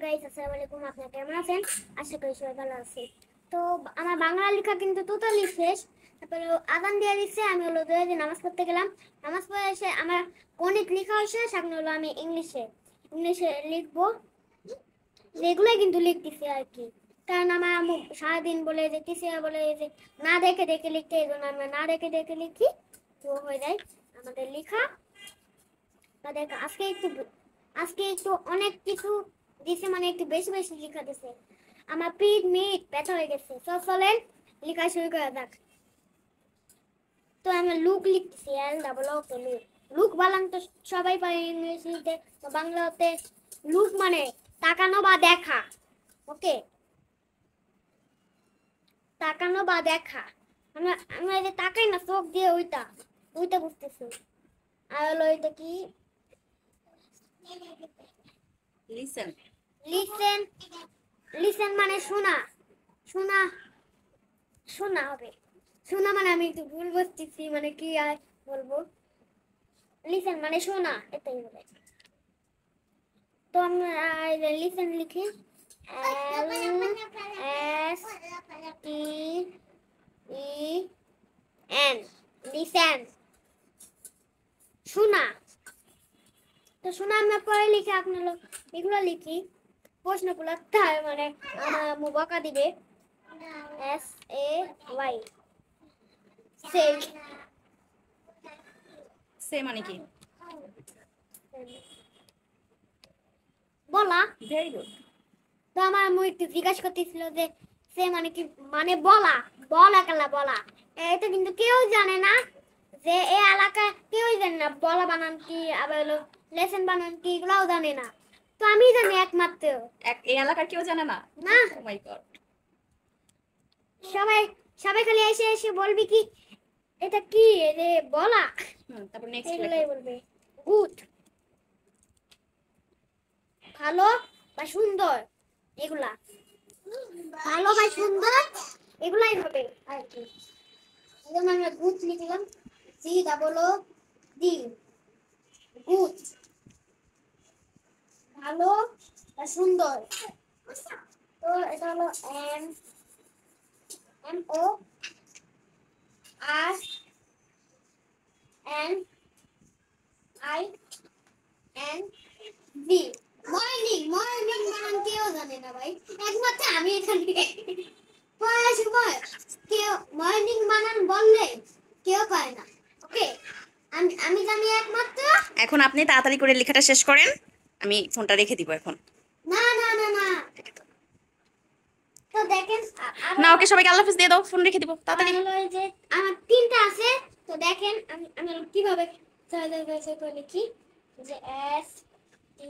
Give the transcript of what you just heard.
Guys, আসসালামু আলাইকুম। আপনারা কেমন আছেন? আশা করি সবাই ভালো আছেন। তো আমার বাংলা লেখা কিন্তু টোটালি শেষ। তারপরে আজান দিয়ে দিচ্ছে, আমি হলো দুই নামাজ পড়তে গেলাম। নামাজ পড়ে এসে আমার গণিত লেখা শেষ। এখন হলো আমি ইংলিশে লিখবো। এগুলাই কিন্তু লিখতেছি আর কি, কারণ আমার আম্মু সারাদিন বলে যে টিচার বলে যে না দেখে দেখে লিখতে, এই জন্য আমরা না দেখে দেখে লিখি, তো হয়ে যায় আমাদের লেখা। তাদের আজকে একটু অনেক কিছু দিছে, মানে একটু বেশি বেশি লেখা দিছে। আমার পিঠ মিট ব্যথা হয়ে গেছে। চলেন লেখা শুরু করা যাক। তো আমি লুক লিখতেছি, লুক। লুক বানান তো সবাই পারে ইংরেজিতে, তো বাংলাতে লুক মানে তাকানো বা দেখা। ওকে, তাকানো বা দেখা। আমরা আমরা যে তাকাই না চোখ দিয়ে, ওইটা ওইটা বুঝতেছি। আর হলো এটা কি, লিসেন। লিসেন। লিসেন মানে শোনা। শোনা শোনা হবে। শোনা মানে আমি একটু ভুল বলতেছি, মানে কি আর বলবো। লিসেন মানে শোনা, এটাই বলে। তো আমরা লিসেন লিখি, LSTEN, লিসেন, শোনা। তো শোনা আমরা পরে লিখি, আপনার এগুলো লিখি প্রশ্নগুলো, তার মানে আমার বকা দিবে। SAY, সে সে মানে কি? বলা। Very good. তো আমার আম্মু একটু জিজ্ঞাসা করতেছিল যে সে মানে কি, মানে বলা। বলা কালা বলা, এটা কিন্তু কেউ জানে না, যে এই এলাকায় কেউই জানে না বলা বানান কি, আবার হলো লেসন বানান কি, এগুলাও জানে না। তো আমি জানি একমাত্র। এই এলাকার কেউ জানে না? না, ও মাই গড। সবাই সবাই খালি এসে এসে বলবি কি এটা কি রে বলা, তারপর নেক্সট এগুলাই বলবে। গুড, ভালো বা সুন্দর, এগুলা ভালো বা সুন্দর, এগুলাই হবে আর কি। যেমন আমরা গুড লিখলাম, GOOD, গুড, ভালো বা সুন্দর। তো এটা হলো MORNING। মর্নিং, মর্নিং বানান কেউ জানে না ভাই, একমাত্র আমি জানি। পড়ার সময় কেউ মর্নিং বানান বললে কেউ পারে না। ওকে, আমি জানি একমাত্র। এখন আপনি তাড়াতাড়ি করে লেখাটা শেষ করেন, আমি ফোনটা রেখে দিব এখন। না না না না, তো দেখেন না, ওকে সবাইকে আল্লাহ হাফেজ দিয়ে দাও, ফোন রেখে দিব তাড়াতাড়ি। হলো এই যে আমার তিনটা আছে। তো দেখেন আমি আমি কিভাবে লিখি, যে S T